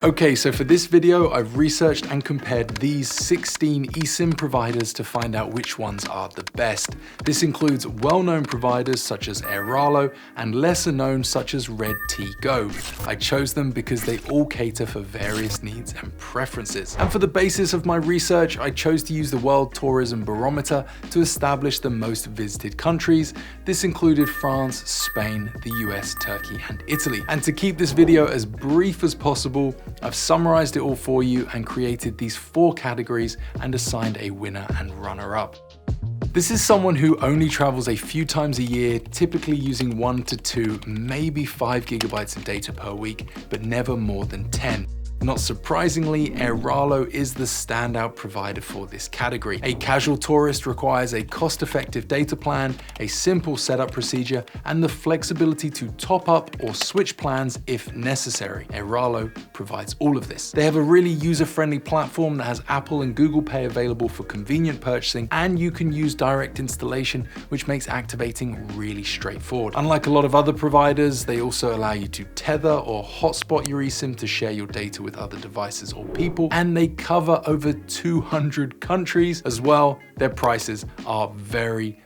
Okay, so for this video, I've researched and compared these 16 eSIM providers to find out which ones are the best. This includes well-known providers such as Airalo and lesser known such as Red-T-Go. I chose them because they all cater for various needs and preferences. And for the basis of my research, I chose to use the World Tourism Barometer to establish the most visited countries. This included France, Spain, the US, Turkey, and Italy. And to keep this video as brief as possible, I've summarized it all for you and created these 4 categories and assigned a winner and runner-up. This is someone who only travels a few times a year, typically using 1 to 2, maybe 5 gigabytes of data per week, but never more than 10. Not surprisingly, Airalo is the standout provider for this category. A casual tourist requires a cost-effective data plan, a simple setup procedure, and the flexibility to top up or switch plans if necessary. Airalo provides all of this. They have a really user-friendly platform that has Apple and Google Pay available for convenient purchasing, and you can use direct installation, which makes activating really straightforward. Unlike a lot of other providers, they also allow you to tether or hotspot your eSIM to share your data with other devices or people, and they cover over 200 countries as well. Their prices are very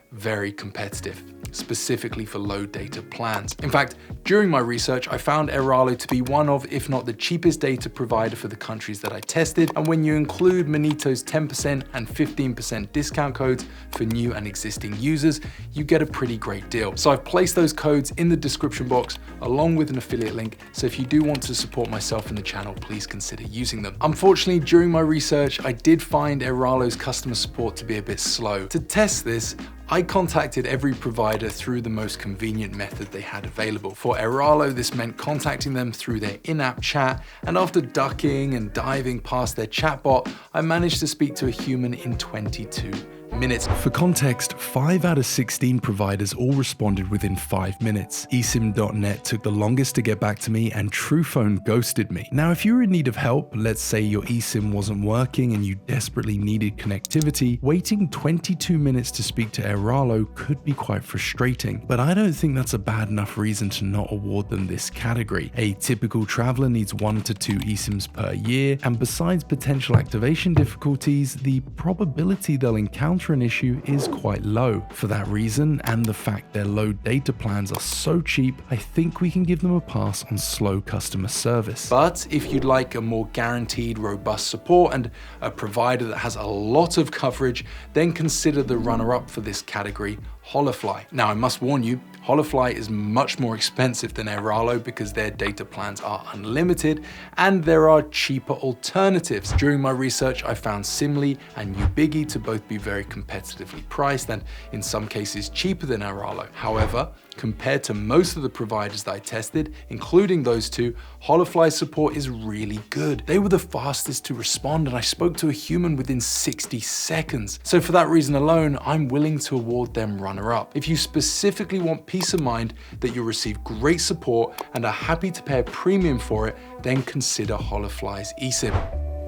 competitive, specifically for low data plans. In fact, during my research, I found Airalo to be one of, if not the cheapest data provider for the countries that I tested. And when you include Monito's 10% and 15% discount codes for new and existing users, you get a pretty great deal. So I've placed those codes in the description box along with an affiliate link. So if you do want to support myself and the channel, please consider using them. Unfortunately, during my research, I did find Airalo's customer support to be a bit slow. To test this, I contacted every provider through the most convenient method they had available. For Airalo, this meant contacting them through their in-app chat, and after ducking and diving past their chatbot, I managed to speak to a human in 22 minutes. For context, 5 out of 16 providers all responded within 5 minutes. eSIM.net took the longest to get back to me, and TruePhone ghosted me. Now, if you were in need of help, let's say your eSIM wasn't working and you desperately needed connectivity, waiting 22 minutes to speak to Airalo could be quite frustrating. But I don't think that's a bad enough reason to not award them this category. A typical traveler needs 1 to 2 eSIMs per year, and besides potential activation difficulties, the probability they'll encounter an issue is quite low. For that reason, and the fact their low data plans are so cheap, I think we can give them a pass on slow customer service. But if you'd like a more guaranteed, robust support and a provider that has a lot of coverage, then consider the runner-up for this category, Holofly. Now, I must warn you, Holofly is much more expensive than Airalo because their data plans are unlimited, and there are cheaper alternatives. During my research, I found Simly and Ubigi to both be very competitively priced and in some cases cheaper than Airalo. However, compared to most of the providers that I tested, including those two, Holofly's support is really good. They were the fastest to respond, and I spoke to a human within 60 seconds. So for that reason alone, I'm willing to award them runner-up. If you specifically want peace of mind that you'll receive great support and are happy to pay a premium for it, then consider Holofly's eSIM.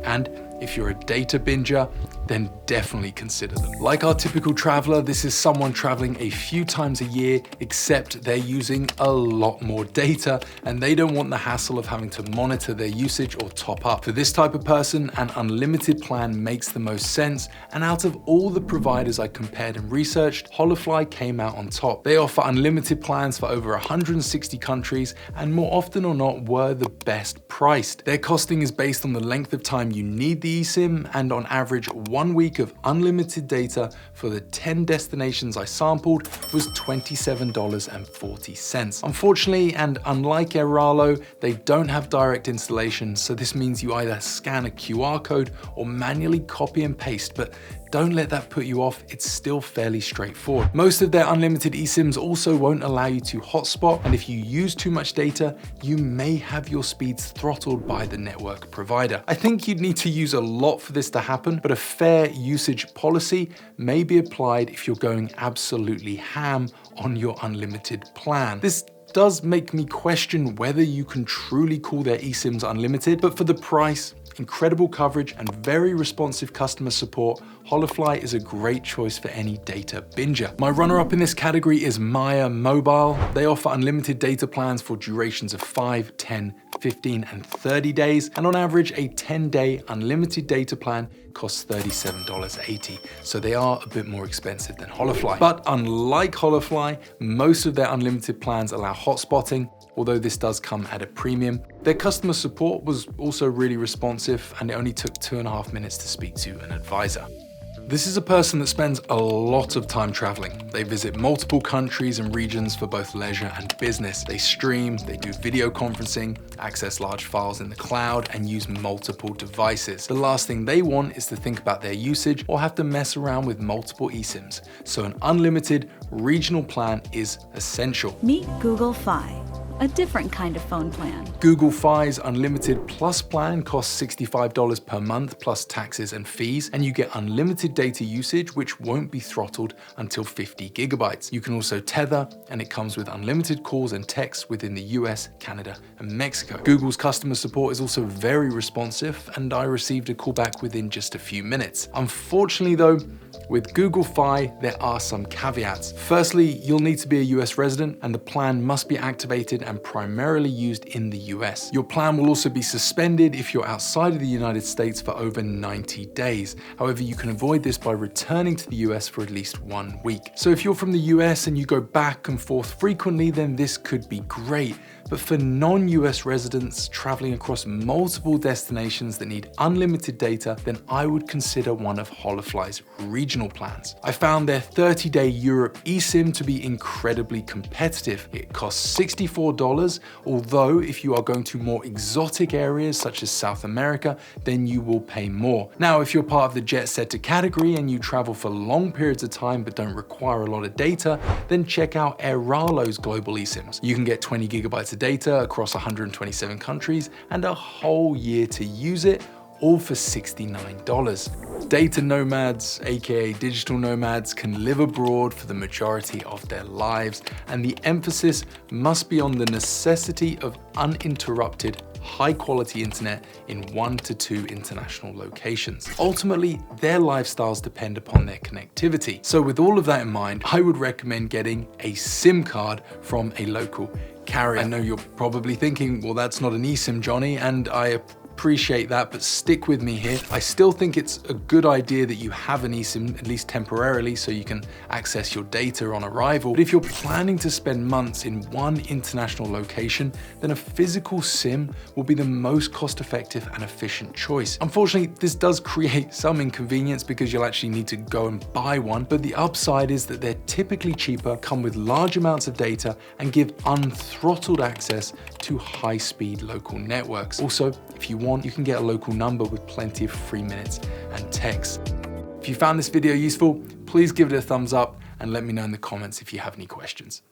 And if you're a data binger, then definitely consider them. Like our typical traveler, this is someone traveling a few times a year, except they're using a lot more data and they don't want the hassle of having to monitor their usage or top up. For this type of person, an unlimited plan makes the most sense, and out of all the providers I compared and researched, Holofly came out on top. They offer unlimited plans for over 160 countries and more often or not were the best priced. Their costing is based on the length of time you need the eSIM, and on average 1 week of unlimited data for the 10 destinations I sampled was $27.40. Unfortunately, and unlike Airalo, they don't have direct installation, so this means you either scan a QR code or manually copy and paste, but don't let that put you off, it's still fairly straightforward. Most of their unlimited eSIMs also won't allow you to hotspot, and if you use too much data, you may have your speeds throttled by the network provider. I think you'd need to use a lot for this to happen, but a fair usage policy may be applied if you're going absolutely ham on your unlimited plan. This does make me question whether you can truly call their eSIMs unlimited, but for the price, incredible coverage and very responsive customer support, Holofly is a great choice for any data binger. My runner-up in this category is Maya Mobile. They offer unlimited data plans for durations of 5, 10, 15, and 30 days, and on average, a 10-day unlimited data plan costs $37.80, so they are a bit more expensive than Holofly. But unlike Holofly, most of their unlimited plans allow hotspotting, although this does come at a premium. Their customer support was also really responsive, and it only took 2.5 minutes to speak to an advisor. This is a person that spends a lot of time traveling. They visit multiple countries and regions for both leisure and business. They stream, they do video conferencing, access large files in the cloud, and use multiple devices. The last thing they want is to think about their usage or have to mess around with multiple eSIMs. So an unlimited regional plan is essential. Meet Google Fi, a different kind of phone plan. Google Fi's Unlimited Plus plan costs $65 per month plus taxes and fees, and you get unlimited data usage which won't be throttled until 50 gigabytes. You can also tether, and it comes with unlimited calls and texts within the US, Canada, and Mexico. Google's customer support is also very responsive, and I received a call back within just a few minutes. Unfortunately though, with Google Fi, there are some caveats. Firstly, you'll need to be a US resident, and the plan must be activated and primarily used in the US. Your plan will also be suspended if you're outside of the United States for over 90 days. However, you can avoid this by returning to the US for at least 1 week. So if you're from the US and you go back and forth frequently, then this could be great. But for non-US residents traveling across multiple destinations that need unlimited data, then I would consider one of Holofly's regional plans. I found their 30-day Europe eSIM to be incredibly competitive. It costs $64, although if you are going to more exotic areas such as South America, then you will pay more. Now, if you're part of the Jetsetter category and you travel for long periods of time but don't require a lot of data, then check out Airalo's global eSIMs. You can get 20 gigabytes of data across 127 countries and a whole year to use it, all for $69. Data nomads, aka digital nomads, can live abroad for the majority of their lives, and the emphasis must be on the necessity of uninterrupted, high-quality internet in 1 to 2 international locations. Ultimately, their lifestyles depend upon their connectivity. So with all of that in mind, I would recommend getting a SIM card from a local carrier. I know you're probably thinking, well, that's not an eSIM, Johnny, and I appreciate that, but stick with me here. I still think it's a good idea that you have an eSIM, at least temporarily, so you can access your data on arrival. But if you're planning to spend months in one international location, then a physical SIM will be the most cost-effective and efficient choice. Unfortunately, this does create some inconvenience because you'll actually need to go and buy one, but the upside is that they're typically cheaper, come with large amounts of data, and give unthrottled access to high-speed local networks. Also, if you want, you can get a local number with plenty of free minutes and texts. If you found this video useful, please give it a thumbs up and let me know in the comments if you have any questions.